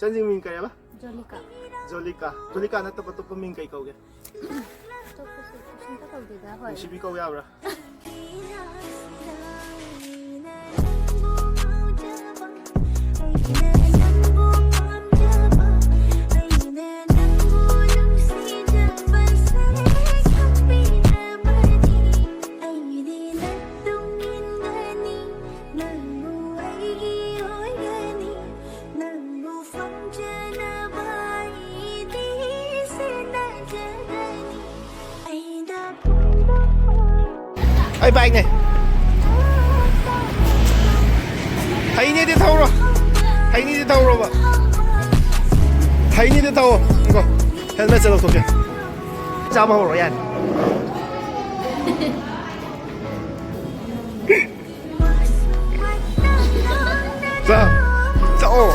ꯆꯟꯖꯤꯡ ꯃꯤꯡ ꯀꯔꯤ ꯍꯥꯏꯕ ꯖꯣꯂꯤꯀꯥ ꯖꯣꯂꯤꯀꯥ ꯅꯠꯇꯕ ꯑꯇꯣꯞꯄ ꯃꯤꯡ ꯀꯩ ꯀꯧꯒꯦ ꯑꯇꯣꯞꯄꯁꯨ ꯀꯩꯁꯨꯝꯇ ꯀꯧꯗꯦꯗ ꯍꯣꯏ ꯅꯨꯡꯁꯤꯕꯤ ꯀꯧ ꯌꯥꯕ꯭ꯔꯥ ꯑꯩ ꯕꯥꯏꯛꯅꯦ ꯍꯩꯅꯤꯗꯤ ꯊꯧꯔꯣ ꯍꯩꯅꯤꯗꯤ ꯊꯧꯔꯣꯕ ꯍꯩꯅꯤꯗꯤ ꯊꯧꯑꯣ ꯉꯣ ꯍꯦꯜꯃꯦꯠꯁꯦ ꯂꯧꯊꯣꯛꯀꯦ ꯆꯥꯕ ꯍꯧꯔꯣ ꯌꯥꯅꯤ ꯆꯥꯛꯑꯣ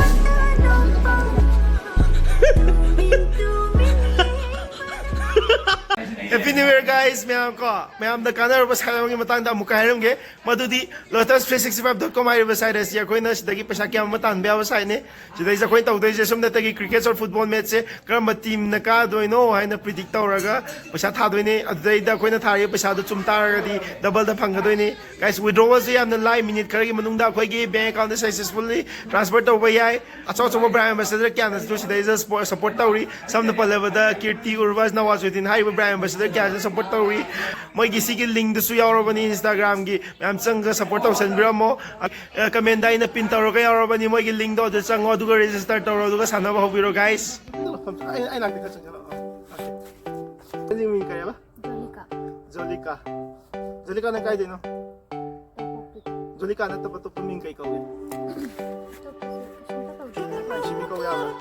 Happy New Year guys ꯃꯌꯥꯝ ꯀꯣ ꯃꯌꯥꯝꯗ ꯀꯥꯟꯅꯔꯕ ꯁꯥꯏꯠ ꯑꯃꯒꯤ ꯃꯇꯥꯡꯗ ꯑꯃꯨꯛꯀ ꯍꯥꯏꯔꯝꯒꯦ ꯃꯗꯨꯗꯤ lotus365.com ꯍꯥꯏꯔꯤꯕ ꯁꯥꯏꯠ ꯑꯁꯤ ꯑꯩꯈꯣꯏꯅ ꯁꯤꯗꯒꯤ ꯄꯩꯁꯥ ꯀꯌꯥ ꯑꯃ ꯇꯥꯟꯕ ꯌꯥꯕ ꯁꯥꯏꯠꯅꯤ ꯁꯤꯗꯩꯁꯤ ꯑꯩꯈꯣꯏꯅ ꯇꯧꯗꯣꯏꯁꯦ ꯁꯨꯝꯅꯇꯒꯤ ꯀ꯭ꯔꯤꯀꯦꯠ ꯑꯣꯔ ꯐꯨꯠꯕꯣꯜ ꯃꯦꯠꯆꯁꯦ ꯀꯔꯝꯕ ꯇꯤꯝꯅ ꯀꯥꯗꯣꯏꯅꯣ ꯍꯥꯏꯅ ꯄ꯭ꯔꯤꯗꯤꯛ ꯇꯧꯔꯒ ꯄꯩꯁꯥ ꯊꯥꯗꯣꯏꯅꯤ ꯑꯗꯨꯗꯩꯗ ꯑꯩꯈꯣꯏꯅ ꯊꯥꯔꯤꯕ ꯄꯩꯁꯥꯗꯣ ꯆꯨꯝ ꯇꯥꯔꯒꯗꯤ ꯗꯕꯜꯗ ꯐꯪꯒꯗꯣꯏꯅꯤ ꯒꯥꯏꯁ ꯋꯤꯗ꯭ꯔꯣꯋꯜꯁꯦ ꯌꯥꯝꯅ ꯂꯥꯏ ꯃꯤꯅꯤꯠ ꯈꯔꯒꯤ ꯃꯅꯨꯡꯗ ꯑꯩꯈꯣꯏꯒꯤ ꯕꯦꯡ ꯑꯦꯀꯥꯎꯟꯗ ꯁꯛꯁꯦꯁꯐꯨꯜꯂꯤ ꯇ꯭ꯔꯥꯟꯁꯐꯔ ꯇꯧꯕ ꯌꯥꯏ ꯑꯆꯧ ꯑꯆꯧꯕ ꯕ꯭ꯔꯥꯟ ꯑꯦꯝꯕꯦꯁꯦꯗꯔ ꯀꯌꯥꯅꯁꯨ ꯁꯤꯗꯩꯗ ꯁꯞꯄꯣꯔꯠ ꯇꯧꯔꯤ ꯁꯝꯅ ꯄꯜꯂꯕꯗ ꯀꯤꯔꯇꯤ ꯎꯔꯕꯥꯁ ꯅꯋꯥꯖꯨꯗꯤꯟ ꯍꯥꯏꯔꯤꯕ ꯕ꯭ꯔꯥꯟ ꯑꯦꯝꯕꯦꯁꯦꯗꯔ ꯀꯌꯥꯁꯨ ꯁꯞꯄꯣꯔꯠ ꯇꯧꯔꯤ ꯃꯣꯏꯒꯤ ꯁꯤꯒꯤ ꯂꯤꯡꯗꯁꯨ ꯌꯥꯎꯔꯕꯅꯤ ꯏꯟꯁꯇꯥꯒ꯭ꯔꯥꯝꯒꯤ ꯃꯌꯥꯝ ꯆꯪꯉꯒ ꯁꯞꯄꯣꯔꯠ ꯇꯧꯁꯟꯕꯤꯔꯝꯃꯣ ꯀꯃꯦꯟꯗ ꯑꯩꯅ ꯄꯤꯟ ꯇꯧꯔꯒ ꯌꯥꯎꯔꯕꯅꯤ ꯃꯣꯏꯒꯤ ꯂꯤꯡꯗꯣ ꯑꯗꯨ ꯆꯪꯉꯣ ꯑꯗꯨꯒ ꯔꯦꯖꯤꯁꯇꯔ ꯇꯧꯔꯣ ꯑꯗꯨꯒ ꯁꯥꯟꯅꯕ ꯍꯧꯕꯤꯔꯣ ꯒꯥꯏꯁ ꯃꯤꯡ ꯀꯔꯤ ꯍꯥꯏꯕ ꯖꯣꯂꯤꯀꯥ ꯖꯣꯂꯤꯀꯥꯅ ꯀꯥꯏꯗꯩꯅꯣ ꯖꯣꯂꯤꯀꯥ ꯅꯠꯇꯕ ꯑꯇꯣꯞꯄ ꯃꯤꯡ ꯀꯩ ꯀꯧꯒꯦ ꯑꯇꯣꯞꯄꯁꯨ ꯀꯩꯁꯨꯝꯇ ꯀꯧꯗꯦꯗ ꯍꯣꯏ ꯅꯨꯡꯁꯤꯕꯤ ꯀꯧ ꯌꯥꯕ꯭ꯔꯥ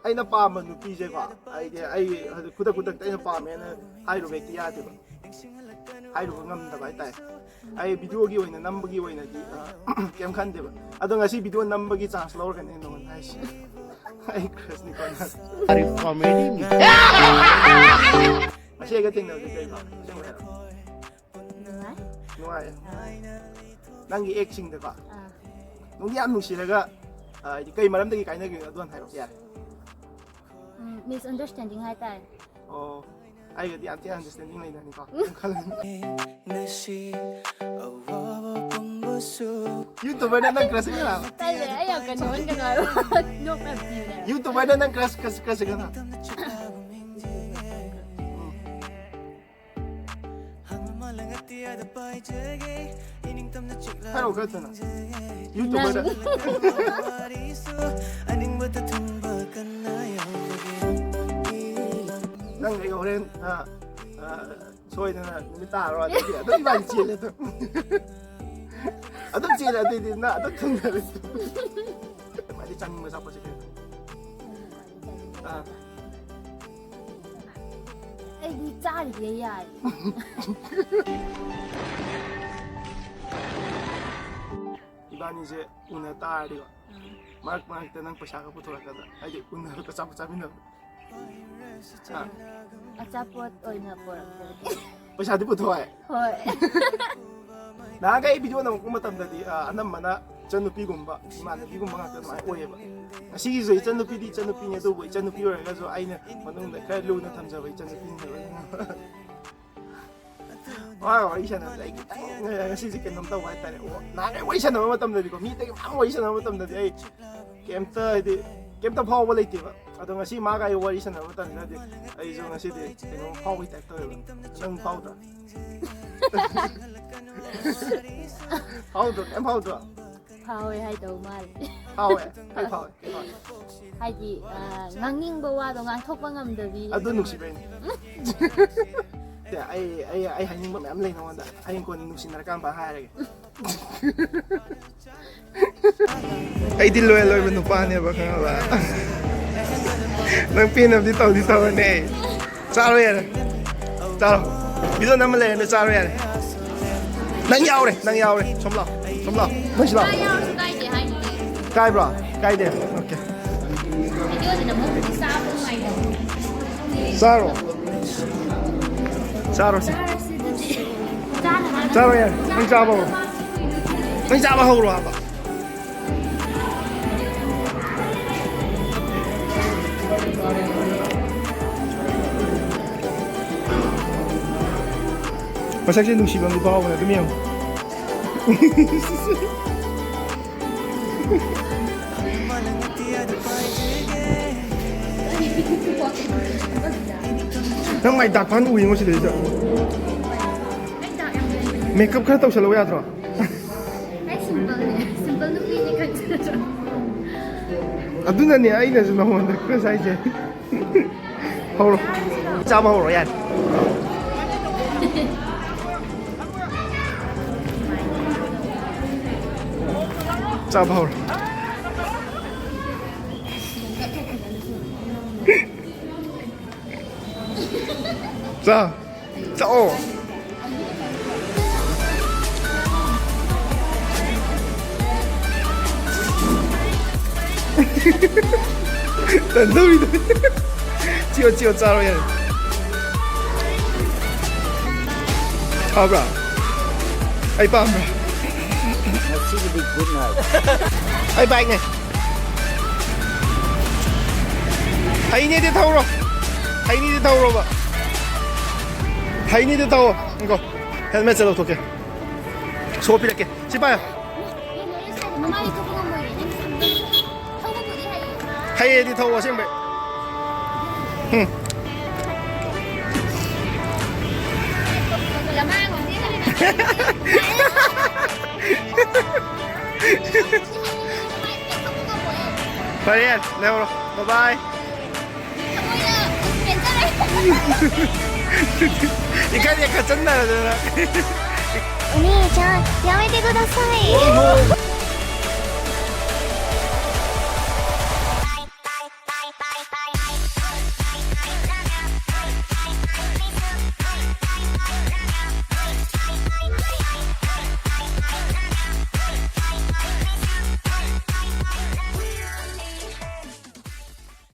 ꯑꯩꯅ ꯄꯥꯝꯕ ꯅꯨꯄꯤꯁꯦꯀꯣ ꯑꯩ ꯈꯨꯗꯛꯇ ꯑꯩꯅ ꯄꯥꯝꯃꯦꯅ ꯍꯥꯏꯔꯨꯕ ꯍꯦꯛꯇ ꯌꯥꯗꯦꯕ ꯍꯥꯏꯔꯨꯕ ꯉꯝꯗꯕ ꯍꯥꯏꯇꯥꯔꯦ ꯑꯩ ꯚꯤꯗꯤꯑꯣꯒꯤ ꯑꯣꯏꯅ ꯅꯝꯕꯒꯤ ꯑꯣꯏꯅꯗꯤ ꯀꯩꯝ ꯈꯟꯗꯦꯕ ꯑꯗꯣ ꯉꯁꯤ ꯚꯤꯗꯤꯑꯣ ꯅꯝꯕꯒꯤ ꯆꯥꯟꯁ ꯂꯧꯔꯒꯅꯤ ꯅꯉꯣꯟꯗ ꯍꯥꯏꯁꯤ ꯑꯩ ꯀ꯭ꯔꯁꯅꯤꯀꯣ ꯉꯁꯤ ꯑꯩꯒ ꯊꯦꯡꯅꯕꯗꯤ ꯀꯩ ꯐꯥꯎ ꯑꯁꯦꯡꯕ ꯍꯥꯏꯔꯣ ꯅꯨꯡꯉꯥꯏ ꯅꯪꯒꯤ ꯑꯦꯛꯁꯤꯡꯗꯀꯣ ꯅꯨꯡꯗꯤ ꯌꯥꯝ ꯅꯨꯡꯁꯤꯔꯒ ꯍꯥꯏꯗꯤ ꯀꯩ ꯃꯔꯝꯗꯒꯤ ꯀꯥꯏꯅꯈꯤꯕꯅꯣ ꯑꯗꯨ ꯍꯥꯏꯔꯛꯑꯣ ꯌꯥꯔꯦ ꯃꯤꯁꯑꯟꯗꯔꯁꯇꯦꯟꯗꯤꯡ ꯍꯥꯏꯇꯥꯔꯦ ꯑꯣ ꯑꯩꯒꯗꯤ ꯌꯥꯝ ꯊꯤ ꯑꯟꯗꯔꯁꯇꯦꯟꯗꯤꯡ ꯂꯩꯅꯅꯤꯀꯣ ꯌꯨꯇꯨꯕꯔꯗ ꯅꯪ ꯀ꯭ꯔꯁ ꯀꯅꯥ ꯇꯜꯂꯦ ꯑꯩ ꯌꯥꯝ ꯀꯩꯅꯣ ꯍꯥꯏꯕ ꯅꯣꯛꯅ ꯄꯤꯕꯅꯦ ꯌꯨꯇꯨꯕꯔꯗ ꯅꯪ ꯀ꯭ꯔꯁ ꯀꯅꯥ 하라고 그랬잖아 유튜버다 난 내가 오랜 소이는 따로 어디 어떤 말 지내도 어떤 지내 어디 나 어떤 통나를 많이 장문 잡아지 아 ꯑꯩꯗꯤ ꯆꯥꯔꯤꯒꯦ ꯌꯥꯏ 이반이제 오늘 딸이가 막 때는 paisa가 puthoraka다 하이디 운나가 짜부 짜비나 ꯑꯆꯥꯄꯣꯠ ꯑꯣꯏꯅ ꯄꯣꯔꯛꯇ꯭ꯔꯗꯤ paisaꯗꯤ puthoi ꯍꯣꯏ 나가 이 비디오 나오고 마tamdadi 안amana ꯏꯆꯟꯅꯨꯄꯤꯒꯨꯝꯕ ꯏꯃꯥꯟꯅꯕꯤꯒꯨꯝꯕ ꯉꯥꯛꯇ ꯑꯗꯨꯃꯥꯏꯅ ꯑꯣꯏꯌꯦꯕ ꯉꯁꯤꯒꯤꯁꯨ ꯏꯆꯟꯅꯨꯄꯤꯗꯤ ꯏꯆꯟꯅꯨꯄꯤꯅꯤ ꯑꯗꯨꯕꯨ ꯏꯆꯟꯅꯨꯄꯤ ꯑꯣꯏꯔꯒꯁꯨ ꯑꯩꯅ ꯃꯅꯨꯡꯗ ꯈꯔ ꯂꯨꯅ ꯊꯝꯖꯕ ꯏꯆꯟꯅꯨꯄꯤꯅꯦꯕ ꯋꯥꯔꯤ ꯁꯥꯟꯅꯕꯗ ꯑꯩ ꯈꯤꯇꯪ ꯉꯁꯤꯁꯦ ꯀꯩꯅꯣꯝ ꯇꯧꯕ ꯍꯥꯏꯇꯥꯔꯦ ꯅꯍꯥꯟꯒꯩ ꯋꯥꯔꯤ ꯁꯥꯟꯅꯕ ꯃꯇꯝꯗꯗꯤꯀꯣ ꯃꯤꯗꯒꯤ ꯃꯌꯥꯝ ꯋꯥꯔꯤ ꯁꯥꯟꯅꯕ ꯃꯇꯝꯗꯗꯤ ꯑꯩ ꯀꯩꯝꯇ ꯍꯥꯏꯗꯤ ꯀꯩꯝꯇ ꯐꯥꯎꯕ ꯂꯩꯇꯦꯕ ꯑꯗꯣ ꯉꯁꯤ ꯃꯥꯒ ꯑꯩ ꯋꯥꯔꯤ ꯁꯥꯟꯅꯕ ꯃꯇꯝꯗꯗꯤ ꯑꯩꯁꯨ ꯉꯁꯤꯗꯤ ꯀꯩꯅꯣꯝ ꯐꯥꯎꯕꯒꯤ ꯇꯥꯏꯞ ꯇꯧꯋꯦꯕ ꯅꯪ ꯐꯥꯎꯗ꯭ꯔꯥ ꯐꯥꯎꯗ꯭ꯔꯣ ꯀꯩꯝ ꯐꯥꯎꯗ꯭ꯔꯣ ꯐꯥꯎꯋꯦ ꯍꯥꯏꯗꯧ ꯃꯥꯜꯂꯦ ꯐꯥꯎꯋꯦ ꯀꯩ ꯐꯥꯎꯋꯦ ꯍꯥꯏꯗꯤ ꯉꯥꯡꯅꯤꯡꯕ ꯋꯥꯗꯣ ꯉꯥꯡꯊꯣꯛꯄ ꯉꯝꯗꯕꯤ ꯑꯗꯨ ꯅꯨꯡꯁꯤꯕꯩꯅꯤ ꯑꯩ ꯍꯥꯏꯅꯤꯡꯕ ꯃꯌꯥꯝ ꯂꯩ ꯅꯉꯣꯟꯗ ꯍꯌꯦꯡ ꯀꯣꯟꯅ ꯅꯨꯡꯁꯤꯅꯔꯀꯥꯟꯗ ꯍꯥꯏꯔꯒꯦ ꯑꯩꯗꯤ ꯂꯣꯌꯦꯜ ꯑꯣꯏꯕ ꯅꯨꯄꯥꯅꯦꯕ ꯈꯪꯉꯕ ꯅꯪ ꯄꯦꯟꯅꯕꯗꯤ ꯇꯧꯗꯤ ꯇꯧꯔꯅꯦ ꯆꯥꯔꯣ ꯌꯥꯔꯦ ꯆꯥꯔꯣ ꯕꯤꯗꯤꯑꯣ ꯅꯝꯃ ꯂꯩꯔꯅ ꯆꯥꯔꯣ ꯌꯥꯔꯦ ꯅꯪ ꯌꯥꯎꯔꯦ ꯁꯣꯝ ꯂꯥꯛꯑꯣ ꯅꯪꯁꯤ ꯂꯥꯛꯑꯣ ꯀꯥꯏꯗꯦ ꯍꯥꯏꯅꯤ ꯀꯥꯏꯕ꯭ꯔꯣ ꯀꯥꯏꯗꯦ ꯑꯣꯀꯦ ꯚꯤꯗꯤꯑꯣꯁꯤꯅ ꯃꯨꯛꯇꯤ ꯆꯥꯕ ꯅꯨꯡꯉꯥꯏꯇꯕ ꯆꯥꯔꯣ ꯆꯥꯔꯣ ꯆꯥꯔꯣ ꯌꯥꯔꯦ ꯅꯪ ꯆꯥꯕ 你咋不好了吧？Masakit nung sibang di pa ako na tumiyaw. Nang may dakpan uwi mo sila dito. Makeup ka tao sa lawa yatro. Ay, simple niya. Simple na pili ka dyan. Aduna niya ay na sa naman ko sa ije. Holo. Sama holo yan. Sama holo. 자, 자, 단소리도 찍어 짜로 해. 잡아. 아이 밤. 아이 바이네. 하이니드 타오로. 하이니드 타오로 봐. 하이니드 타오. 이거 헬멧으로 도게. 소피할게. 집어요. 하이니드 타오 신발. 응. 빨리 해. 내버려. 바이바이. 이까지 약간 쩐나요, お兄ちゃんやめてください